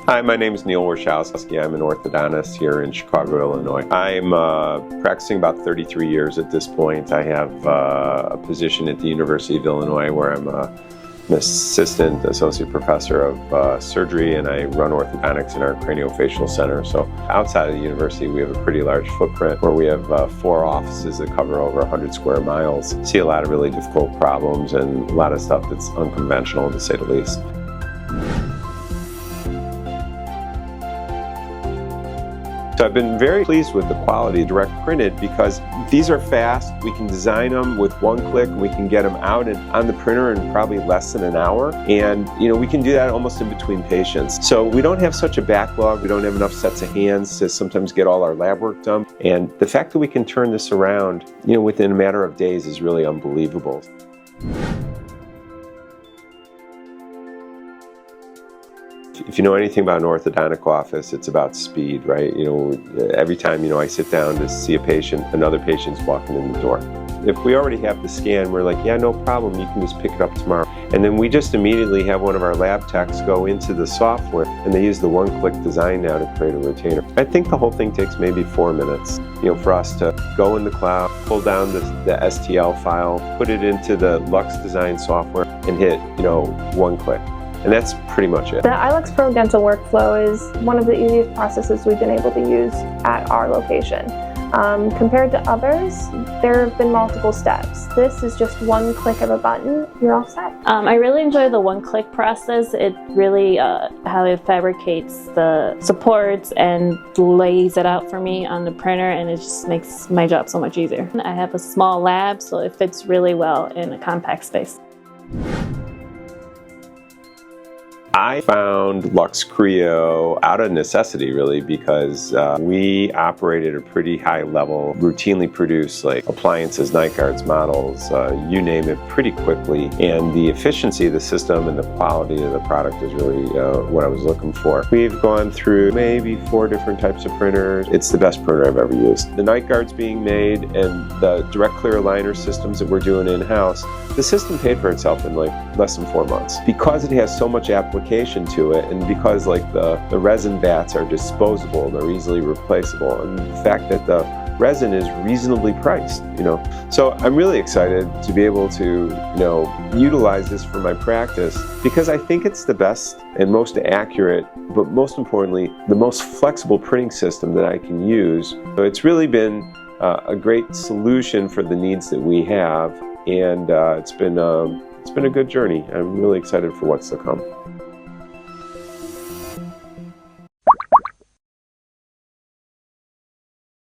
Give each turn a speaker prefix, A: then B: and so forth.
A: Hi, my name is Neil Warshawksy. I'm an orthodontist here in Chicago, Illinois. I'm practicing about 33 years at this point. I have a position at the University of Illinois where I'm an assistant associate professor of surgery, and I run orthodontics in our craniofacial center. So outside of the university, we have a pretty large footprint where we have 4 offices that cover over 100 square miles. See a lot of really difficult problems and a lot of stuff that's unconventional, to say the least. So I've been very pleased with the quality of direct printed because these are fast. We can design them with one click. We can get them out and on the printer in probably less than an hour. And we can do that almost in between patients. So we don't have such a backlog. We don't have enough sets of hands to sometimes get all our lab work done. And the fact that we can turn this around, within a matter of days is really unbelievable. If you know anything about an orthodontic office, it's about speed, right? Every time, I sit down to see a patient, another patient's walking in the door. If we already have the scan, we're like, yeah, no problem, you can just pick it up tomorrow. And then we just immediately have one of our lab techs go into the software, and they use the one-click design now to create a retainer. I think the whole thing takes maybe 4 minutes, for us to go in the cloud, pull down the STL file, put it into the LuxDesign software, and hit, one click. And that's pretty much it.
B: The iLux dental workflow is one of the easiest processes we've been able to use at our location. Compared to others, there have been multiple steps. This is just one click of a button, you're all set.
C: I really enjoy the one-click process. It really, how it fabricates the supports and lays it out for me on the printer, and it just makes my job so much easier. I have a small lab, so it fits really well in a compact space.
A: I found LuxCreo out of necessity, really, because we operate at a pretty high level, routinely produce like appliances, nightguards, models, you name it, pretty quickly. And the efficiency of the system and the quality of the product is really what I was looking for. We've gone through maybe 4 different types of printers. It's the best printer I've ever used. The nightguards being made and the direct clear aligner systems that we're doing in-house, the system paid for itself in like less than 4 months. Because it has so much application to it, and because like the resin bats are disposable, they're easily replaceable, and the fact that the resin is reasonably priced, So I'm really excited to be able to, utilize this for my practice because I think it's the best and most accurate, but most importantly, the most flexible printing system that I can use. So it's really been a great solution for the needs that we have, and it's been a good journey. I'm really excited for what's to come.